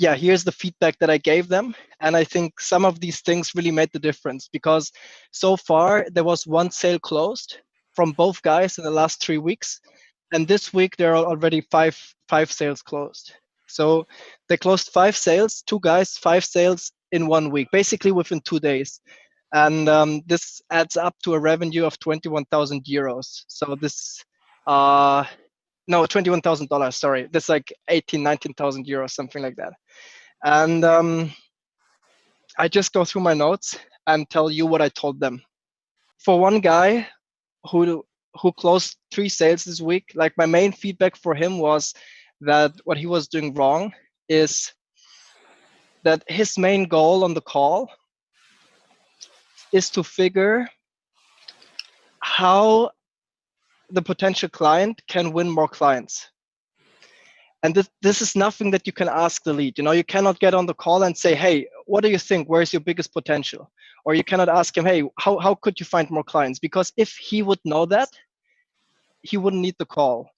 yeah, here's the feedback that I gave them. And I think some of these things really made the difference, because so far there was one sale closed from both guys in the last 3 weeks. And this week there are already five sales closed. So they closed 5 sales, two guys, 5 sales in 1 week, basically within 2 days. And this adds up to a revenue of 21,000 euros. So this, no, $21,000, sorry. That's like 19,000 euros, something like that. And I just go through my notes and tell you what I told them. For one guy who closed 3 sales this week, like my main feedback for him was that what he was doing wrong is that his main goal on the call is to figure how the potential client can win more clients. And this is nothing that you can ask the lead. You cannot get on the call and say, hey, what do you think? Where's your biggest potential? Or you cannot ask him, hey, how could you find more clients? Because if he would know that, he wouldn't need the call.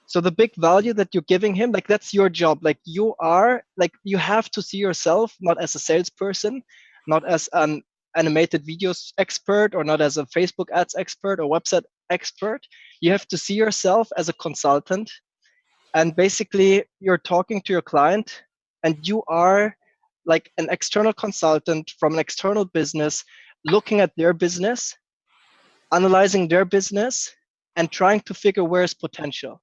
So the big value that you're giving him, like that's your job. Like you have to see yourself not as a salesperson, not as an animated videos expert, or not as a Facebook ads expert or website expert. You have to see yourself as a consultant. And basically you're talking to your client and you are like an external consultant from an external business, looking at their business, analyzing their business, and trying to figure where's potential.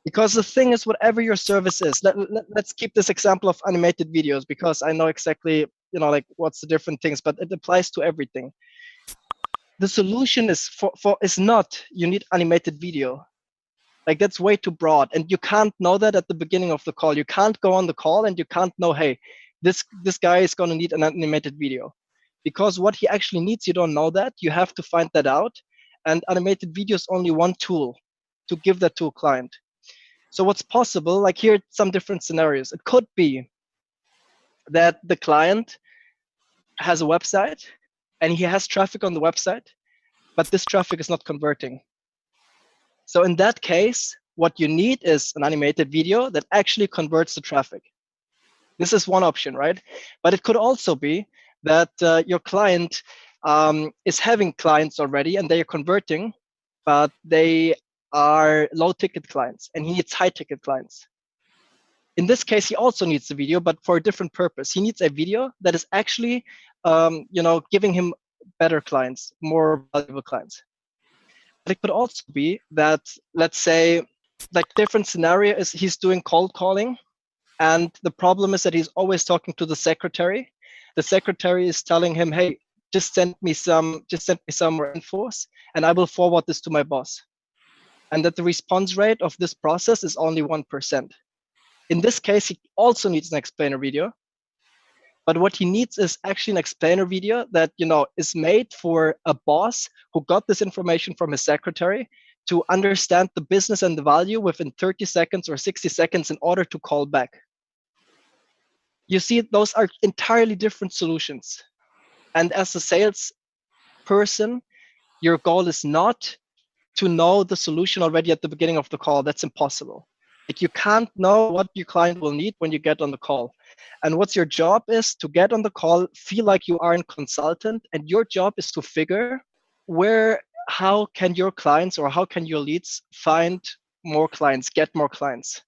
Because the thing is, whatever your service is, let's keep this example of animated videos, because I know exactly, like what's the different things, but it applies to everything. The solution is is not you need animated video. Like that's way too broad, and you can't know that at the beginning of the call. You can't go on the call and you can't know, hey, this guy is going to need an animated video, because what he actually needs, you don't know that. You have to find that out, and animated video is only one tool to give that to a client. So what's possible, like here, some different scenarios. It could be that the client has a website and he has traffic on the website, but this traffic is not converting. So in that case, what you need is an animated video that actually converts the traffic. This is one option, right? But it could also be that your client is having clients already and they are converting, but they are low ticket clients and he needs high ticket clients. In this case, he also needs the video, but for a different purpose. He needs a video that is actually giving him better clients, more valuable clients. But it could also be that, let's say, like different scenario is he's doing cold calling, and the problem is that he's always talking to the secretary. The secretary is telling him, hey, just send me some more infos and I will forward this to my boss. And that the response rate of this process is only 1%. In this case, he also needs an explainer video. But what he needs is actually an explainer video that is made for a boss who got this information from his secretary to understand the business and the value within 30 seconds or 60 seconds in order to call back. You see, those are entirely different solutions. And as a sales person, your goal is not to know the solution already at the beginning of the call. That's impossible. Like you can't know what your client will need when you get on the call. And what's your job is to get on the call, feel like you are a consultant, and your job is to figure how can your clients or how can your leads find more clients, get more clients.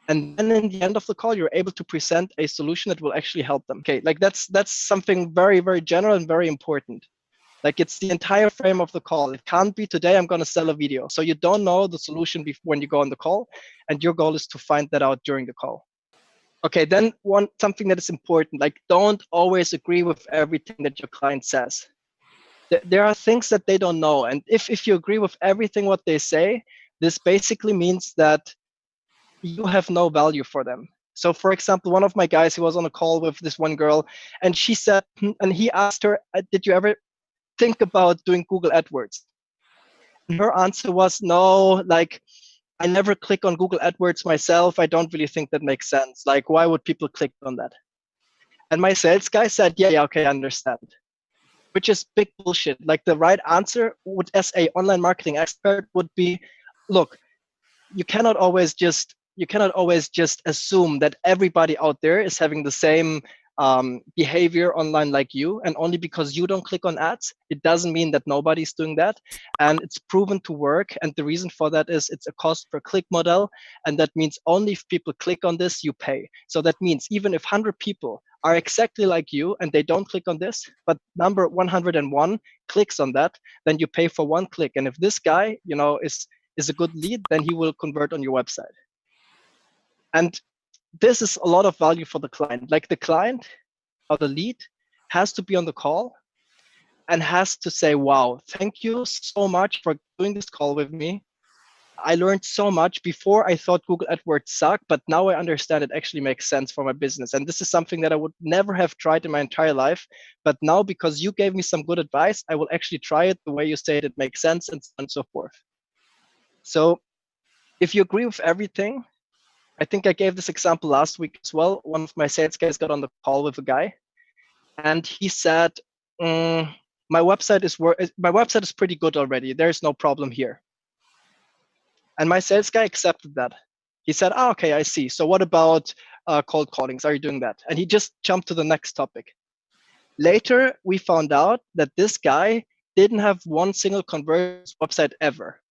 And then in the end of the call, you're able to present a solution that will actually help them. Okay, like that's something very, very general and very important. Like it's the entire frame of the call. It can't be today I'm going to sell a video. So you don't know the solution when you go on the call, and your goal is to find that out during the call. Okay, then something that is important, like don't always agree with everything that your client says. There are things that they don't know. And if you agree with everything what they say, this basically means that you have no value for them. So for example, one of my guys, he was on a call with this one girl, and she said, and he asked her, did you ever think about doing Google AdWords? And her answer was, no, like I never click on Google AdWords myself. I don't really think that makes sense. Like, why would people click on that? And my sales guy said, yeah, okay, I understand. Which is big bullshit. Like the right answer would, as a online marketing expert, would be, look, you cannot always just, you cannot always just assume that everybody out there is having the same behavior online like you, and only because you don't click on ads, it doesn't mean that nobody's doing that. And it's proven to work, and the reason for that is it's a cost per click model, and that means only if people click on this you pay. So that means even if 100 people are exactly like you and they don't click on this, but number 101 clicks on that, then you pay for one click. And if this guy, is a good lead, then he will convert on your website. And this is a lot of value for the client. Like the client or the lead has to be on the call and has to say, wow, thank you so much for doing this call with me. I learned so much. Before I thought Google AdWords sucked, but now I understand it actually makes sense for my business. And this is something that I would never have tried in my entire life. But now, because you gave me some good advice, I will actually try it the way you said it makes sense, and so on and so forth. So if you agree with everything, I think I gave this example last week as well. One of my sales guys got on the call with a guy, and he said, my website is pretty good already. There's no problem here. And my sales guy accepted that. He said, okay, I see. So what about cold callings? Are you doing that? And he just jumped to the next topic. Later, we found out that this guy didn't have one single conversion website ever.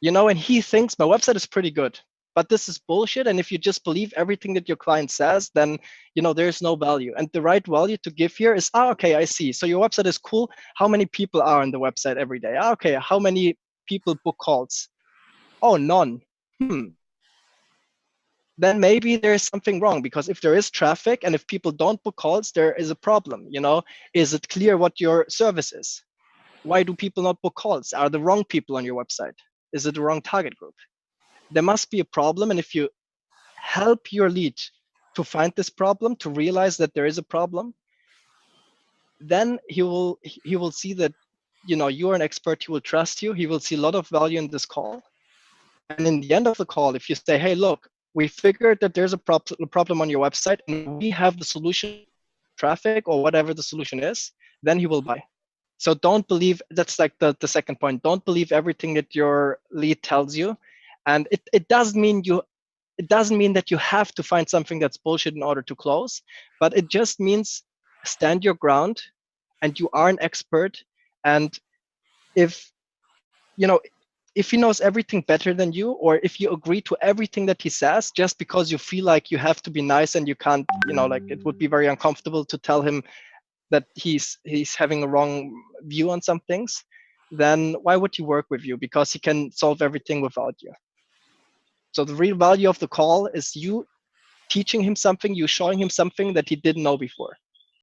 And he thinks my website is pretty good, but this is bullshit. And if you just believe everything that your client says, then, there's no value. And the right value to give here is, okay, I see. So your website is cool. How many people are on the website every day? Okay, how many people book calls? Oh, none. Then maybe there's something wrong, because if there is traffic and if people don't book calls, there is a problem. Is it clear what your service is? Why do people not book calls? Are the wrong people on your website? Is it the wrong target group? There must be a problem. And if you help your lead to find this problem, to realize that there is a problem, then he will see that you're an expert. He will trust you. He will see a lot of value in this call. And in the end of the call, if you say, hey, look, we figured that there's a problem on your website and we have the solution, traffic or whatever the solution is, then he will buy. So don't believe, that's like the second point. Don't believe everything that your lead tells you. And it doesn't mean that you have to find something that's bullshit in order to close, but it just means stand your ground and you are an expert. And if he knows everything better than you, or if you agree to everything that he says just because you feel like you have to be nice and you can't, like it would be very uncomfortable to tell him that he's having a wrong view on some things, then why would he work with you? Because he can solve everything without you. So the real value of the call is you teaching him something, you showing him something that he didn't know before.